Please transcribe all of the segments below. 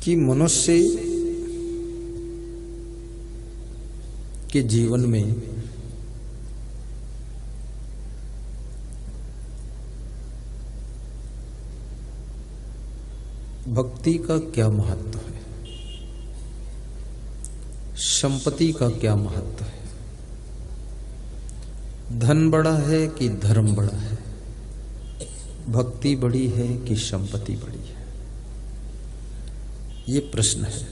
कि मनुष्य के जीवन में भक्ति का क्या महत्व है, संपत्ति का क्या महत्व है, धन बड़ा है कि धर्म बड़ा है, भक्ति बड़ी है कि संपत्ति बड़ी है, ये प्रश्न है।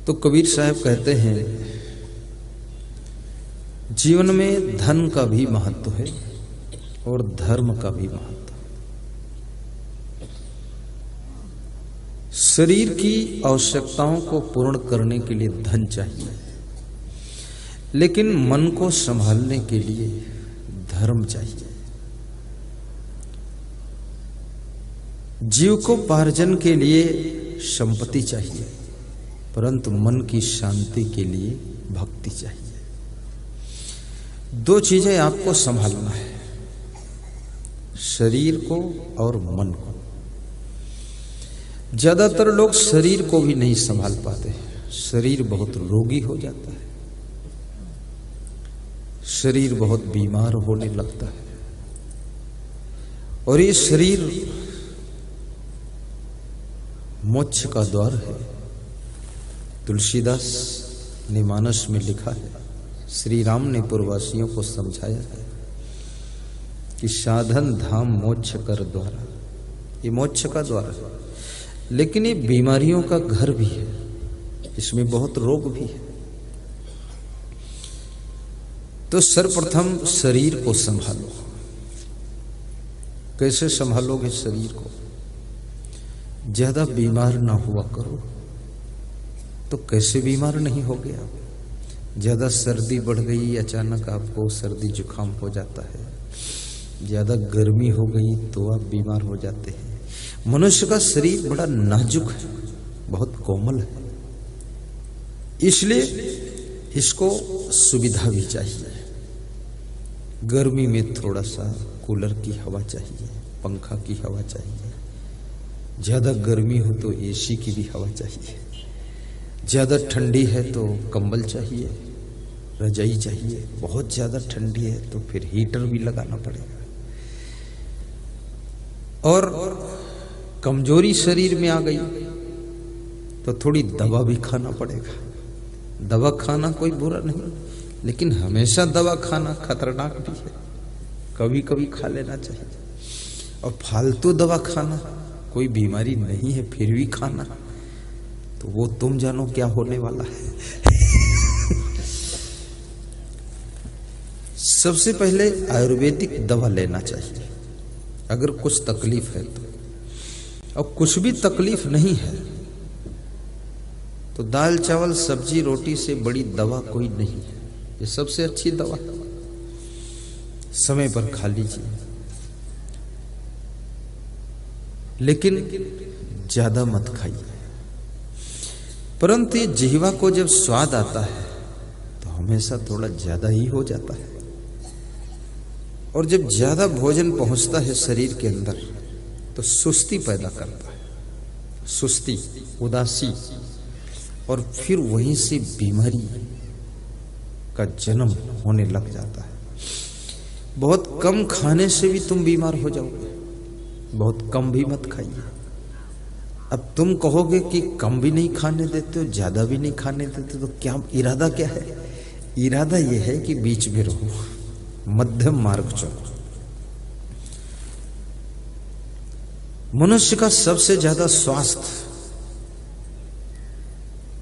तो कबीर साहब कहते हैं जीवन में धन का भी महत्व है और धर्म का भी महत्व। शरीर की आवश्यकताओं को पूर्ण करने के लिए धन चाहिए, लेकिन मन को संभालने के लिए धर्म चाहिए। जीविकोपार्जन के लिए संपत्ति चाहिए, परंतु मन की शांति के लिए भक्ति चाहिए। दो चीजें आपको संभालना है, शरीर को और मन को। ज्यादातर लोग शरीर को भी नहीं संभाल पाते, शरीर बहुत रोगी हो जाता है, शरीर बहुत बीमार होने लगता है। और ये शरीर मोक्ष का द्वार है। तुलसीदास ने मानस में लिखा है, श्री राम ने पूर्ववासियों को समझाया है कि साधन धाम मोक्ष कर द्वारा। ये मोक्ष का द्वार है, लेकिन ये बीमारियों का घर भी है, इसमें बहुत रोग भी है। तो सर्वप्रथम शरीर को संभालो। कैसे संभालोगे शरीर को? ज्यादा बीमार ना हुआ करो। तो कैसे बीमार नहीं हो गया? ज्यादा सर्दी बढ़ गई, अचानक आपको सर्दी जुकाम हो जाता है, ज्यादा गर्मी हो गई तो आप बीमार हो जाते हैं। मनुष्य का शरीर बड़ा नाजुक है, बहुत कोमल है, इसलिए इसको सुविधा भी चाहिए। गर्मी में थोड़ा सा कूलर की हवा चाहिए, पंखा की हवा चाहिए। ज्यादा गर्मी हो तो एसी की भी हवा चाहिए। ज्यादा ठंडी है तो कंबल चाहिए, रजाई चाहिए। बहुत ज्यादा ठंडी है तो फिर हीटर भी लगाना पड़ेगा। और कमजोरी शरीर में आ गई तो थोड़ी दवा भी खाना पड़ेगा। दवा खाना कोई बुरा नहीं, लेकिन हमेशा दवा खाना खतरनाक भी है। कभी कभी खा लेना चाहिए। और फालतू दवा खाना, कोई बीमारी नहीं है फिर भी खाना, तो वो तुम जानो क्या होने वाला है। सबसे पहले आयुर्वेदिक दवा लेना चाहिए अगर कुछ तकलीफ है तो। और कुछ भी तकलीफ नहीं है तो दाल चावल सब्जी रोटी से बड़ी दवा कोई नहीं है। ये सबसे अच्छी दवा। समय पर खा लीजिए, लेकिन ज्यादा मत खाइए। परंतु ये जिह्वा को जब स्वाद आता है तो हमेशा थोड़ा ज्यादा ही हो जाता है। और जब ज्यादा भोजन पहुंचता है शरीर के अंदर तो सुस्ती पैदा करता है, सुस्ती, उदासी, और फिर वहीं से बीमारी का जन्म होने लग जाता है। बहुत कम खाने से भी तुम बीमार हो जाओगे, बहुत कम भी मत खाइए। अब तुम कहोगे कि कम भी नहीं खाने देते हो, ज्यादा भी नहीं खाने देते, तो क्या इरादा क्या है? इरादा यह है कि बीच में रहो, मध्यम मार्ग चलो। मनुष्य का सबसे ज्यादा स्वास्थ्य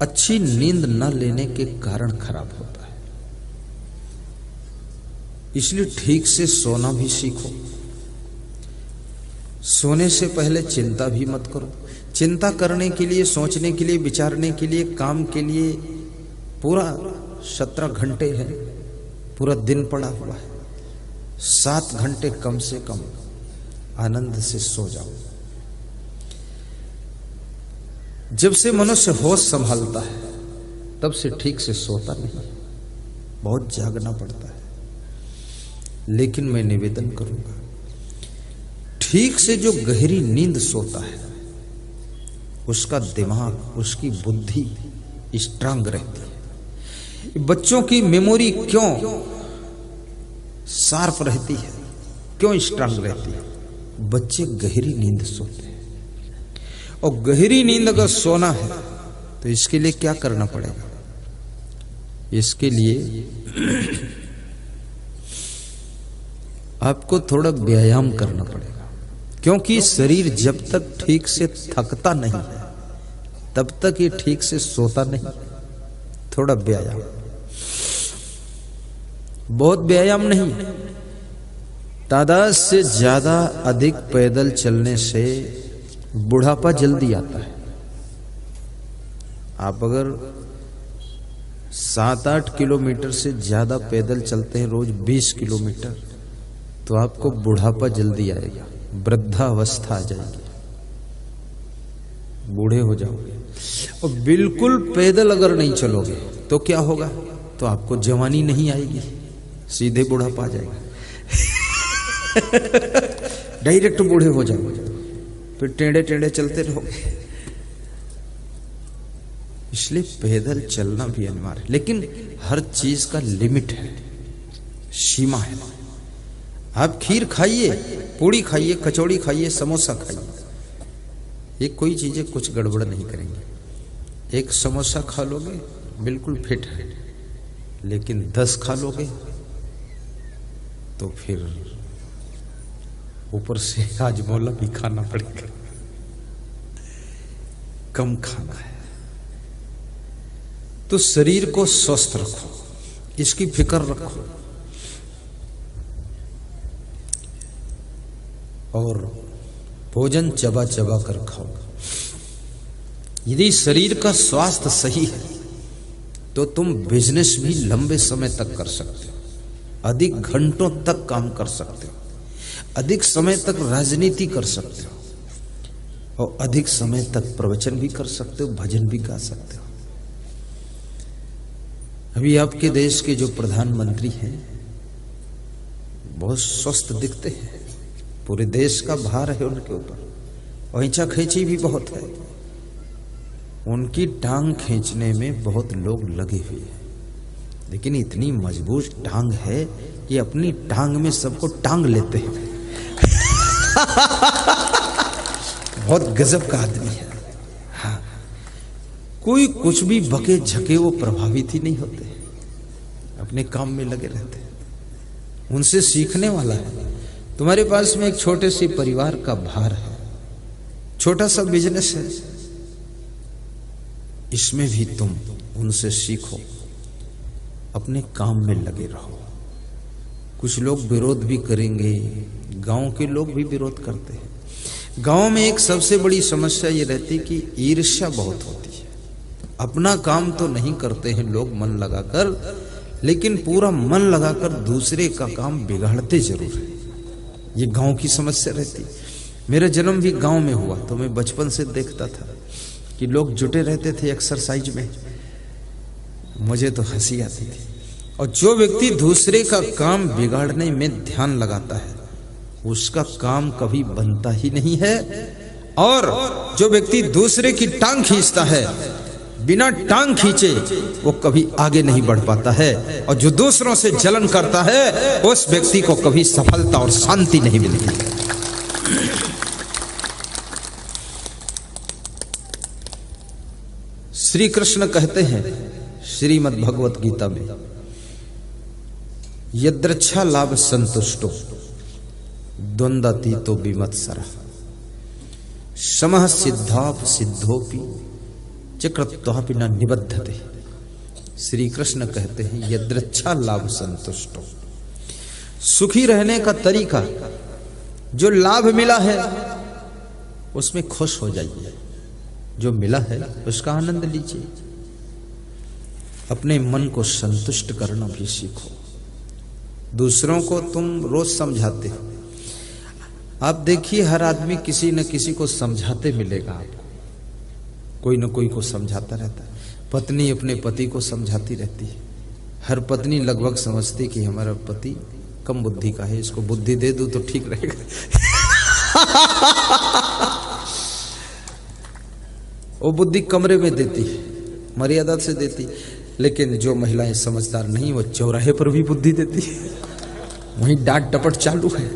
अच्छी नींद न लेने के कारण खराब होता है। इसलिए ठीक से सोना भी सीखो। सोने से पहले चिंता भी मत करो। चिंता करने के लिए, सोचने के लिए, विचारने के लिए, काम के लिए पूरा 17 घंटे है, पूरा दिन पड़ा हुआ है। 7 घंटे कम से कम आनंद से सो जाओ। जब से मनुष्य होश संभालता है तब से ठीक से सोता नहीं, बहुत जागना पड़ता है। लेकिन मैं निवेदन करूंगा, ठीक से जो गहरी नींद सोता है उसका दिमाग, उसकी बुद्धि स्ट्रांग रहती है। बच्चों की मेमोरी क्यों शार्प रहती है, क्यों स्ट्रांग रहती है? बच्चे गहरी नींद सोते हैं। और गहरी नींद अगर सोना है तो इसके लिए क्या करना पड़ेगा? इसके लिए आपको थोड़ा व्यायाम करना पड़ेगा, क्योंकि शरीर जब तक ठीक से थकता नहीं है तब तक ये ठीक से सोता नहीं। थोड़ा व्यायाम, बहुत व्यायाम नहीं, तादाद से ज्यादा अधिक पैदल चलने से बुढ़ापा जल्दी आता है। आप अगर 7-8 किलोमीटर से ज्यादा पैदल चलते हैं रोज 20 किलोमीटर, तो आपको बुढ़ापा जल्दी आएगा, वृद्धावस्था आ जाएगी, बूढ़े हो जाओगे। और बिल्कुल पैदल अगर नहीं चलोगे तो क्या होगा? तो आपको जवानी नहीं आएगी, सीधे बुढ़ापा आ जाएगा। डायरेक्ट बूढ़े हो जाओगे, फिर टेढ़े टेढ़े चलते रहोगे। इसलिए पैदल चलना भी अनिवार्य है, लेकिन हर चीज का लिमिट है, सीमा है। आप खीर खाइए, पूड़ी खाइए, कचौड़ी खाइए, समोसा खाइए, ये कोई चीजें कुछ गड़बड़ नहीं करेंगे। एक समोसा खा लोगे बिल्कुल फिट है, लेकिन 10 खा लोगे तो फिर ऊपर से हाजमोला भी खाना पड़ेगा। कम खाना है। तो शरीर को स्वस्थ रखो, इसकी फिक्र रखो, और भोजन चबा चबा कर खाओ। यदि शरीर का स्वास्थ्य सही है तो तुम बिजनेस भी लंबे समय तक कर सकते हो, अधिक घंटों तक काम कर सकते हो, अधिक समय तक राजनीति कर सकते हो, और अधिक समय तक प्रवचन भी कर सकते हो, भजन भी गा सकते हो। अभी आपके देश के जो प्रधानमंत्री हैं बहुत स्वस्थ दिखते हैं, पूरे देश का भार है उनके ऊपर, और खींचा खींची भी बहुत है। उनकी टांग खींचने में बहुत लोग लगे हुए हैं, लेकिन इतनी मजबूत टांग है कि अपनी टांग में सबको टांग लेते हैं। बहुत गजब का आदमी है। हाँ, कोई कुछ भी बके झके वो प्रभावित ही नहीं होते, अपने काम में लगे रहते हैं। उनसे सीखने वाला है। तुम्हारे पास में एक छोटे से परिवार का भार है, छोटा सा बिजनेस है, इसमें भी तुम उनसे सीखो, अपने काम में लगे रहो। कुछ लोग विरोध भी करेंगे, गांव के लोग भी विरोध करते हैं। गांव में एक सबसे बड़ी समस्या ये रहती कि ईर्ष्या बहुत होती है। अपना काम तो नहीं करते हैं लोग मन लगाकर, लेकिन पूरा मन लगाकर दूसरे का काम बिगाड़ते जरूर है। ये गांव की समस्या रहती। मेरा जन्म भी गांव में हुआ, तो मैं बचपन से देखता था कि लोग जुटे रहते थे एक्सरसाइज में, मुझे तो हंसी आती थी। और जो व्यक्ति दूसरे का काम बिगाड़ने में ध्यान लगाता है उसका काम कभी बनता ही नहीं है, और जो व्यक्ति दूसरे की टांग खींचता है बिना टांग खींचे वो कभी आगे नहीं बढ़ पाता है, और जो दूसरों से जलन करता है उस व्यक्ति को कभी सफलता और शांति नहीं मिलती। श्री कृष्ण कहते हैं श्रीमद् भगवत गीता में, यद्रच्छा लाभ संतुष्टो द्वंद्वातीतो विमत्सरः समः सिद्धाप सिद्धोपि चक्रत्वापि न निबद्धते। श्री कृष्ण कहते हैं यद्रच्छा लाभ संतुष्टो, सुखी रहने का तरीका, जो लाभ मिला है उसमें खुश हो जाइए, जो मिला है उसका आनंद लीजिए। अपने मन को संतुष्ट करना भी सीखो। दूसरों को तुम रोज समझाते हो, आप देखिए हर आदमी किसी न किसी को समझाते मिलेगा आपको, कोई न कोई को समझाता रहता है। पत्नी अपने पति को समझाती रहती है, हर पत्नी लगभग समझती कि हमारा पति कम बुद्धि का है, इसको बुद्धि दे दूं तो ठीक रहेगा। वो बुद्धि कमरे में देती है, मर्यादा से देती। लेकिन जो महिलाएं समझदार नहीं, वो चौराहे पर भी बुद्धि देती है, वहीं डांट डपट चालू है।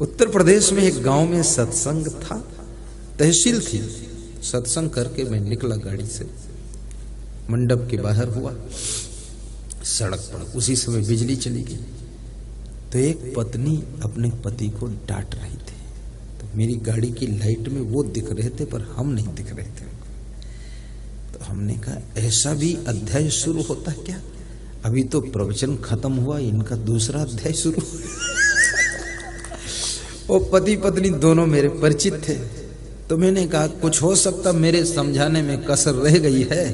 उत्तर प्रदेश में एक गांव में सत्संग था, तहसील थी। सत्संग करके मैं निकला गाड़ी से, मंडप के बाहर हुआ, सड़क पर उसी समय बिजली चली गई। तो एक पत्नी अपने पति को डांट रही थी। तो मेरी गाड़ी की लाइट में वो दिख रहे थे, पर हम नहीं दिख रहे थे। तो हमने कहा, ऐसा भी अध्याय शुरू होता है क्या? अभी तो प्रवचन खत्म हुआ, इनका दूसरा अध्याय शुरू। वो पति पत्नी दोनों मेरे परिचित थे। तो मैंने कहा, कुछ हो सकता मेरे समझाने में कसर रह गई है,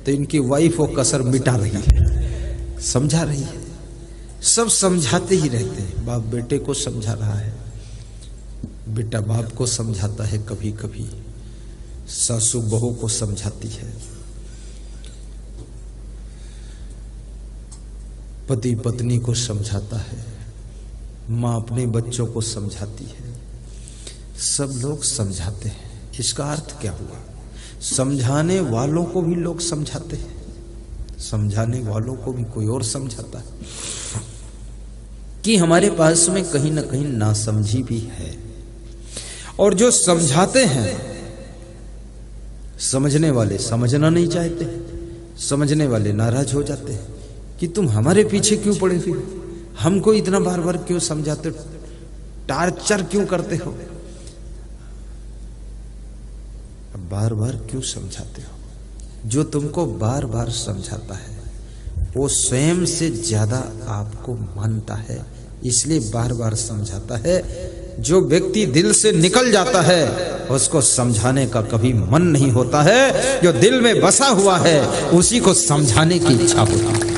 तो इनकी वाइफ वो कसर मिटा रही है, समझा रही है। सब समझाते ही रहते हैं। बाप बेटे को समझा रहा है, बेटा बाप को समझाता है, कभी कभी सासू बहू को समझाती है, पति पत्नी को समझाता है, माँ अपने बच्चों को समझाती है। सब लोग समझाते हैं। इसका अर्थ क्या हुआ? समझाने वालों को भी लोग समझाते हैं, समझाने वालों को भी कोई और समझाता है। कि हमारे पास में कहीं ना कहीं नासमझी भी है। और जो समझाते हैं, समझने वाले समझना नहीं चाहते, समझने वाले नाराज हो जाते हैं कि तुम हमारे पीछे क्यों पड़े हुए, हमको इतना बार बार क्यों समझाते हो, टार्चर क्यों करते हो, बार बार क्यों समझाते हो? जो तुमको बार बार समझाता है वो स्वयं से ज्यादा आपको मानता है, इसलिए बार बार समझाता है। जो व्यक्ति दिल से निकल जाता है उसको समझाने का कभी मन नहीं होता है। जो दिल में बसा हुआ है उसी को समझाने की इच्छा होती है।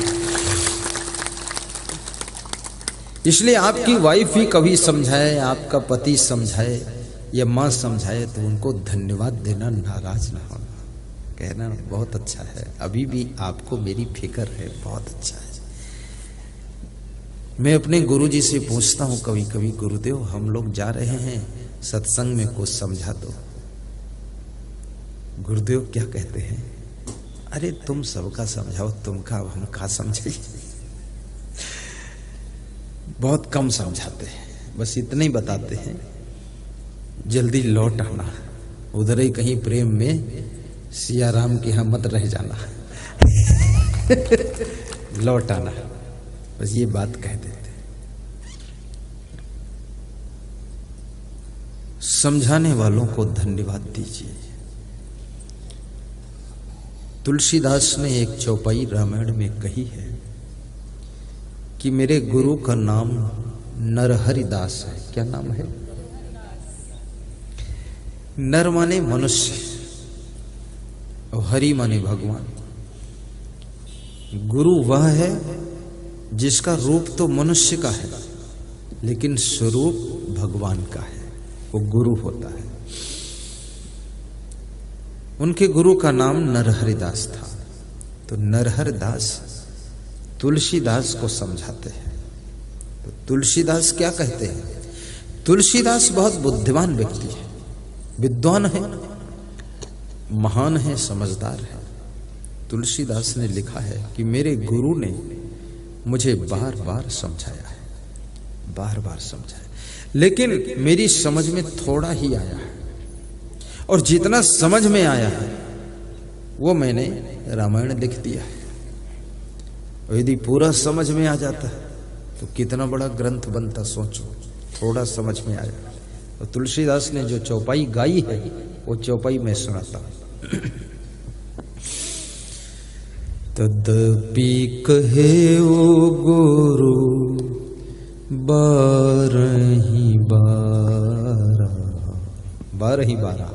इसलिए आपकी वाइफ ही कभी समझाए, आपका पति समझाए या मां समझाए, तो उनको धन्यवाद देना, नाराज ना होना, कहना बहुत अच्छा है, अभी भी आपको मेरी फिक्र है, बहुत अच्छा है। मैं अपने गुरुजी से पूछता हूं कभी कभी, गुरुदेव हम लोग जा रहे हैं सत्संग में, कुछ समझा दो। गुरुदेव क्या कहते हैं? अरे तुम सबका समझाओ, तुम का हम का समझे। बहुत कम समझाते हैं, बस इतना ही बताते हैं, जल्दी लौट आना, उधर ही कहीं प्रेम में सिया राम के यहां मत रह जाना। लौट आना, बस ये बात कह देते। समझाने वालों को धन्यवाद दीजिए। तुलसीदास ने एक चौपाई रामायण में कही है कि मेरे गुरु का नाम नरहरिदास है। क्या नाम है? नर माने मनुष्य और हरि माने भगवान। गुरु वह है जिसका रूप तो मनुष्य का है, लेकिन स्वरूप भगवान का है, वो गुरु होता है। उनके गुरु का नाम नरहरिदास था। तो नरहरिदास तुलसीदास को समझाते हैं। तो तुलसीदास क्या कहते हैं? तुलसीदास बहुत बुद्धिमान व्यक्ति है, विद्वान है, महान है, समझदार है। तुलसीदास ने लिखा है कि मेरे गुरु ने मुझे बार बार समझाया है, बार बार समझाया, लेकिन मेरी समझ में थोड़ा ही आया है, और जितना समझ में आया है वो मैंने रामायण लिख दिया है। और यदि पूरा समझ में आ जाता तो कितना बड़ा ग्रंथ बनता, सोचो। थोड़ा समझ में आया। तो तुलसीदास ने जो चौपाई गाई है वो चौपाई मैं सुनाता हूं। तदपि कहे ओ गुरु बारही बारा, बारही बारा।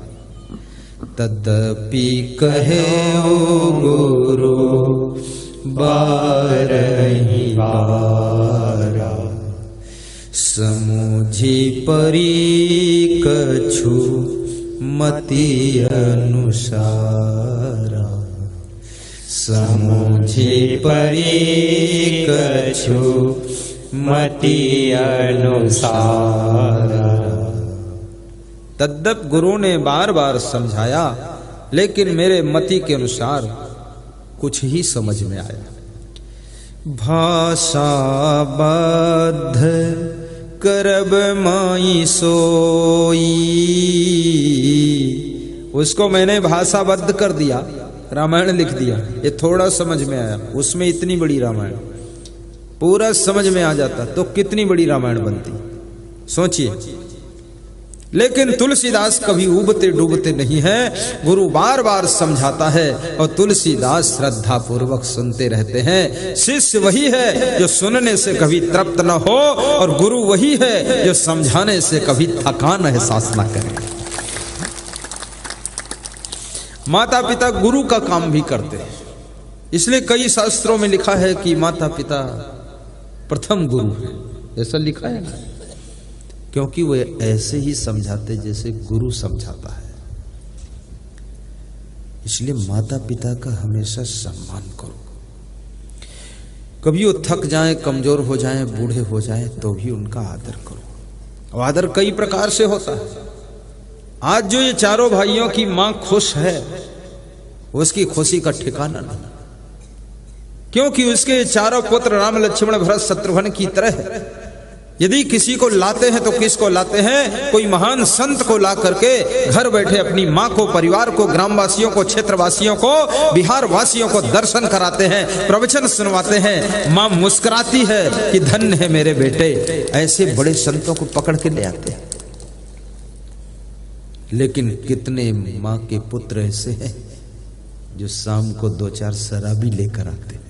तदपि कहे ओ गुरु बारही बारा, समझी परी कछु मति अनुसारा, समझी परी कछु मति अनुसारा। तद्यप गुरु ने बार बार समझाया, लेकिन मेरे मति के अनुसार कुछ ही समझ में आया। भाषा बद्ध करब माई सोई, उसको मैंने भाषाबद्ध कर दिया, रामायण लिख दिया। ये थोड़ा समझ में आया, उसमें इतनी बड़ी रामायण। पूरा समझ में आ जाता तो कितनी बड़ी रामायण बनती, सोचिए। लेकिन तुलसीदास कभी उबते डूबते नहीं है। गुरु बार बार समझाता है और तुलसीदास श्रद्धा पूर्वक सुनते रहते हैं। शिष्य वही है जो सुनने से कभी तृप्त न हो, और गुरु वही है जो समझाने से कभी थकान एहसास न करे। माता पिता गुरु का काम भी करते हैं, इसलिए कई शास्त्रों में लिखा है कि माता पिता प्रथम गुरु है, ऐसा लिखा है ना, क्योंकि वे ऐसे ही समझाते जैसे गुरु समझाता है। इसलिए माता पिता का हमेशा सम्मान करो। कभी वो थक जाएं, कमजोर हो जाएं, बूढ़े हो जाएं, तो भी उनका आदर करो। और आदर कई प्रकार से होता है। आज जो ये चारों भाइयों की मां खुश है, उसकी खुशी का ठिकाना नहीं, क्योंकि उसके चारों पुत्र राम लक्ष्मण भरत शत्रुघ्न की तरह है। यदि किसी को लाते हैं तो किसको लाते हैं? कोई महान संत को ला करके घर बैठे अपनी मां को, परिवार को, ग्रामवासियों को, क्षेत्रवासियों को, बिहार वासियों को दर्शन कराते हैं, प्रवचन सुनवाते हैं। मां मुस्कुराती है कि धन्य है मेरे बेटे। ऐसे बड़े संतों को पकड़ के ले आते हैं। लेकिन कितने मां के पुत्र ऐसे हैं जो शाम को 2-4 शराबी लेकर आते हैं।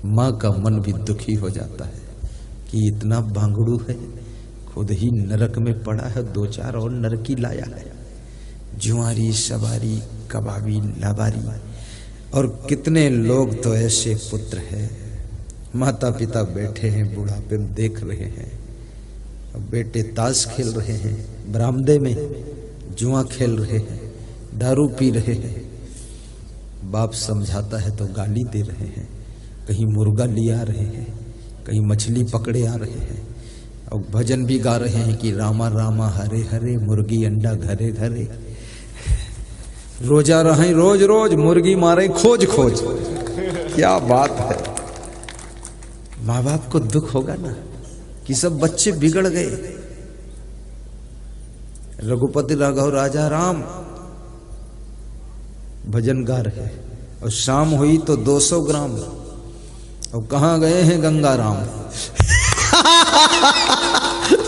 मां का मन भी दुखी हो जाता है कि इतना भांगड़ू है, खुद ही नरक में पड़ा है, 2-4 और नरकी लाया है। जुआरी, सवारी, कबाबी, लाबारी, और कितने लोग तो ऐसे पुत्र हैं। माता पिता बैठे हैं बुढ़ापे में, देख रहे हैं, बेटे ताश खेल रहे हैं, बरामदे में जुआ खेल रहे हैं, दारू पी रहे हैं। बाप समझाता है तो गाली दे रहे हैं, कहीं मुर्गा लिया रहे हैं, कहीं मछली पकड़े आ रहे हैं, और भजन भी गा रहे हैं कि रामा रामा हरे हरे, मुर्गी अंडा घरे घरे। रोजा रहे रोज रोज, मुर्गी मारे खोज खोज। क्या बात है। माँ बाप को दुख होगा ना कि सब बच्चे बिगड़ गए। रघुपति राघव राजा राम भजन गा रहे, और शाम हुई तो 200 ग्राम, और कहां गए हैं गंगा राम।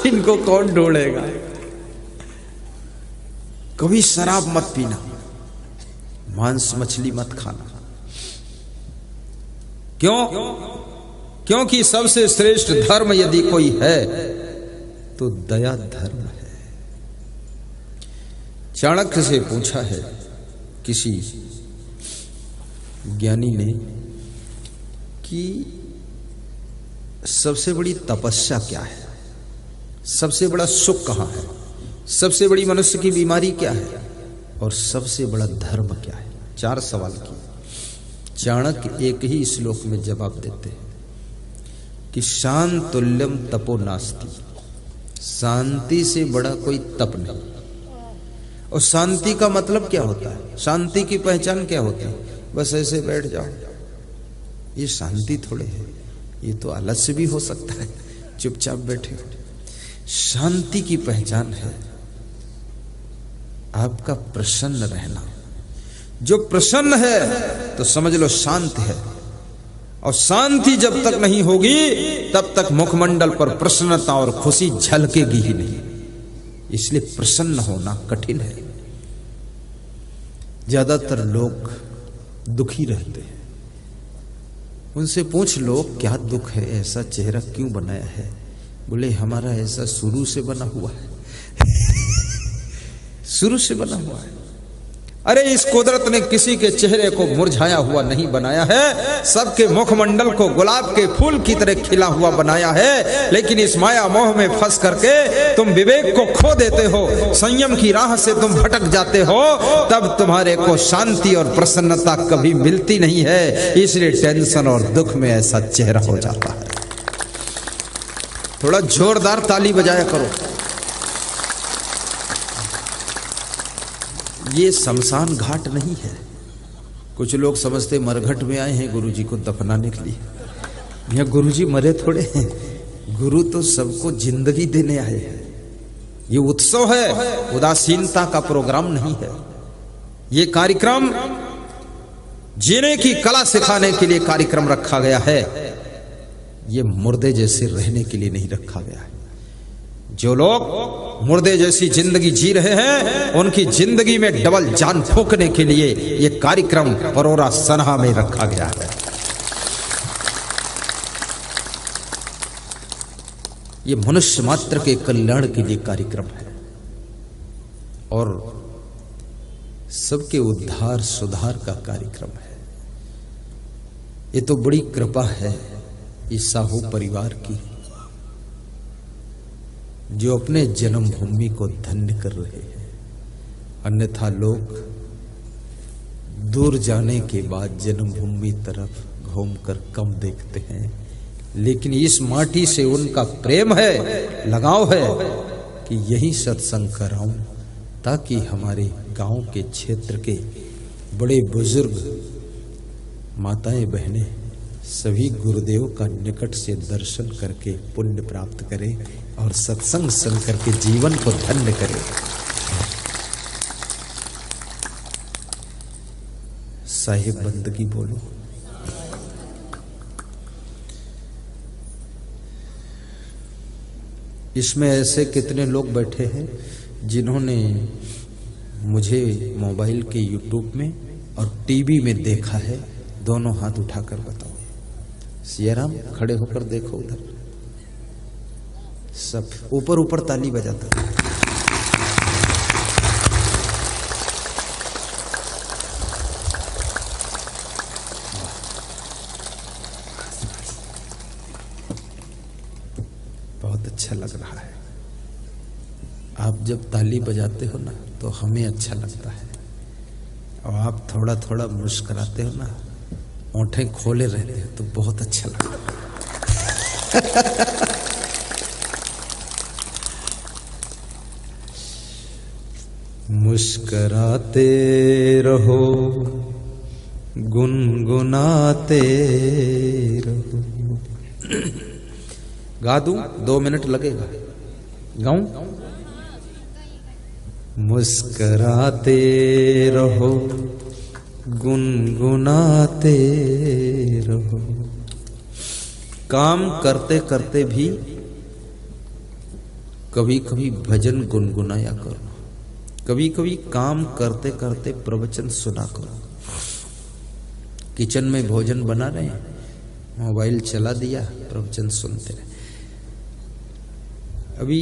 इनको कौन ढूंढेगा। कभी शराब मत पीना, मांस मछली मत खाना। क्यों? क्योंकि सबसे श्रेष्ठ धर्म यदि कोई है तो दया धर्म है। चाणक्य से पूछा है किसी ज्ञानी ने कि सबसे बड़ी तपस्या क्या है, सबसे बड़ा सुख कहां है, सबसे बड़ी मनुष्य की बीमारी क्या है, और सबसे बड़ा धर्म क्या है। 4 सवाल किए। चाणक्य एक ही श्लोक में जवाब देते हैं कि शांतुल्यम तपो नास्ति, शांति से बड़ा कोई तप नहीं। और शांति का मतलब क्या होता है? शांति की पहचान क्या होती है? बस ऐसे बैठ जाओ, ये शांति थोड़े है, ये तो आलस्य भी हो सकता है, चुपचाप बैठे हो। शांति की पहचान है आपका प्रसन्न रहना। जो प्रसन्न है तो समझ लो शांत है, और शांति जब तक नहीं होगी तब तक मुखमंडल पर प्रसन्नता और खुशी झलकेगी ही नहीं। इसलिए प्रसन्न होना कठिन है। ज्यादातर लोग दुखी रहते हैं। उनसे पूछ लो क्या दुख है, ऐसा चेहरा क्यों बनाया है? बोले हमारा ऐसा शुरू से बना हुआ है। शुरू से बना हुआ है। अरे इस कुदरत ने किसी के चेहरे को मुरझाया हुआ नहीं बनाया है, सबके मुखमंडल को गुलाब के फूल की तरह खिला हुआ बनाया है। लेकिन इस माया मोह में फंस करके तुम विवेक को खो देते हो, संयम की राह से तुम भटक जाते हो, तब तुम्हारे को शांति और प्रसन्नता कभी मिलती नहीं है। इसलिए टेंशन और दुख में ऐसा चेहरा हो जाता है। थोड़ा जोरदार ताली बजाया करो। ये शमशान घाट नहीं है। कुछ लोग समझते मरघट में आए हैं गुरुजी को दफनाने के लिए। यह गुरुजी मरे थोड़े हैं, गुरु तो सबको जिंदगी देने आए हैं। ये उत्सव है, उदासीनता का प्रोग्राम नहीं है। ये कार्यक्रम जीने की कला सिखाने के लिए कार्यक्रम रखा गया है। ये मुर्दे जैसे रहने के लिए नहीं रखा गया है। जो लोग मुर्दे जैसी जिंदगी जी रहे हैं उनकी जिंदगी में डबल जान फूंकने के लिए ये कार्यक्रम परोरा सनहा में रखा गया है। ये मनुष्य मात्र के कल्याण के लिए कार्यक्रम है और सबके उद्धार सुधार का कार्यक्रम है। ये तो बड़ी कृपा है इस साहू परिवार की, जो अपने जन्मभूमि को धन्य कर रहे हैं। अन्यथा लोग दूर जाने के बाद जन्मभूमि तरफ घूमकर कम देखते हैं, लेकिन इस माटी से उनका प्रेम है, लगाव है कि यही सत्संग कराऊं ताकि हमारे गांव के क्षेत्र के बड़े बुजुर्ग माताएं बहनें सभी गुरुदेव का निकट से दर्शन करके पुण्य प्राप्त करें और सत्संग सुन करके जीवन को धन्य करें। साहिब बंदगी बोलो। इसमें ऐसे कितने लोग बैठे हैं जिन्होंने मुझे मोबाइल के यूट्यूब में और टीवी में देखा है? दोनों हाथ उठाकर बताओ। सियाराम खड़े होकर देखो उधर, सब ऊपर ऊपर ताली बजाता है। बहुत अच्छा लग रहा है। आप जब ताली बजाते हो ना तो हमें अच्छा लगता है, और आप थोड़ा थोड़ा मुस्कुराते हो ना, ओंठें खोले रहते हैं तो बहुत अच्छा लगता है। मुस्कुराते रहो, गुनगुनाते रहो। गा दूं? 2 मिनट लगेगा। गाऊं? मुस्कुराते रहो, गुनगुनाते रहो। काम करते करते भी कभी कभी भजन गुनगुनाया करो, कभी कभी काम करते करते प्रवचन सुना करो। किचन में भोजन बना रहे हैं, मोबाइल चला दिया, प्रवचन सुनते रहे। अभी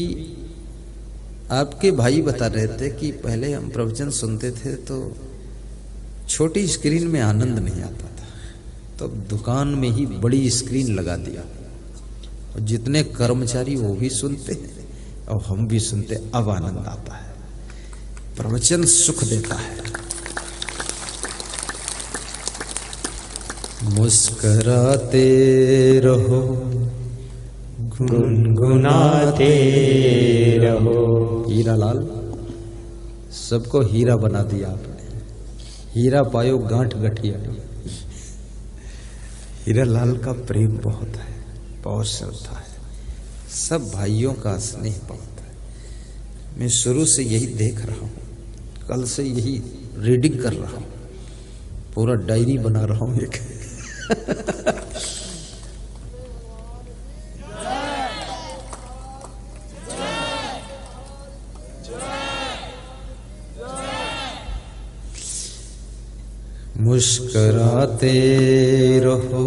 आपके भाई बता रहे थे कि पहले हम प्रवचन सुनते थे तो छोटी स्क्रीन में आनंद नहीं आता था, तो दुकान में ही बड़ी स्क्रीन लगा दिया और जितने कर्मचारी वो भी सुनते हैं और हम भी सुनते। अब आनंद आता है। प्रवचन सुख देता है। मुस्कुराते रहो, गुनगुनाते रहो। हीरा लाल, सबको हीरा बना दिया आपने। हीरा पायो गांठ गठिया। हीरा लाल का प्रेम बहुत है, बहुत श्रद्धा है, सब भाइयों का स्नेह बहुत है। मैं शुरू से यही देख रहा हूँ, कल से यही रीडिंग कर रहा हूँ, पूरा डायरी बना रहा हूँ एक। मुस्कुराते रहो,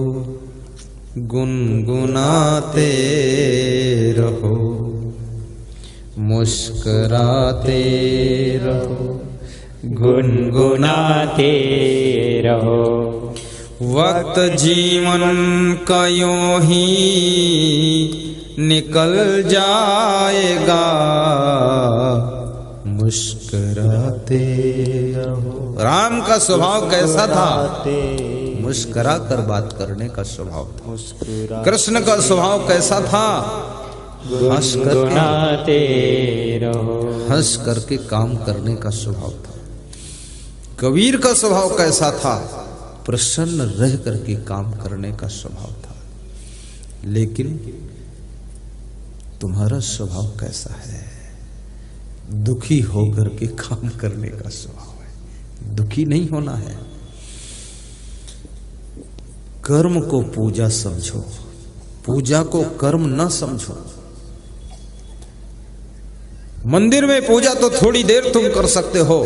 गुनगुनाते रहो। मुस्कुराते रहो, गुनगुनाते रहो। वक्त जीवन का यूं ही निकल जाएगा। मुस्कुराते रहो। राम का स्वभाव कैसा था? मुस्कुरा कर बात करने का स्वभाव था। कृष्ण का स्वभाव कैसा था? हंस करके रहो। हंस करके काम करने का स्वभाव था। कबीर का स्वभाव कैसा था? प्रसन्न रह करके काम करने का स्वभाव था। लेकिन तुम्हारा स्वभाव कैसा है? दुखी होकर के काम करने का स्वभाव है। दुखी नहीं होना है। कर्म को पूजा समझो, पूजा को कर्म न समझो। मंदिर में पूजा तो थोड़ी देर तुम कर सकते हो,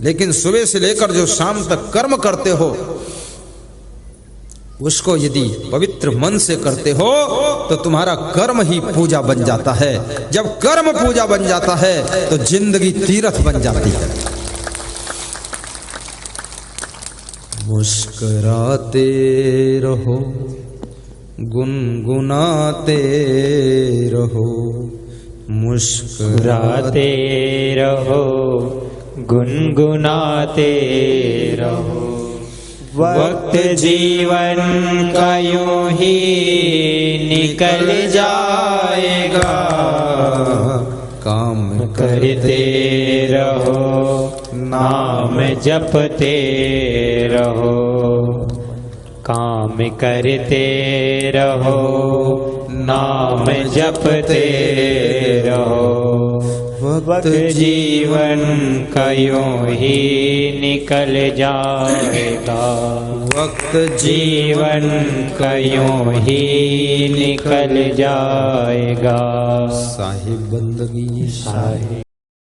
लेकिन सुबह से लेकर जो शाम तक कर्म करते हो, उसको यदि पवित्र मन से करते हो तो तुम्हारा कर्म ही पूजा बन जाता है। जब कर्म पूजा बन जाता है तो जिंदगी तीर्थ बन जाती है। मुस्कुराते रहो, गुनगुनाते रहो, मुस्कुराते रहो, गुनगुनाते रहो। वक्त जीवन का यूं ही निकल जाएगा। काम करते रहो, नाम जपते रहो। काम करते रहो, नाम जपते रहो। वक्त जीवन का यूं ही निकल जाएगा। वक्त जीवन का यूं ही निकल जाएगा। साहिब बंदगी साहिब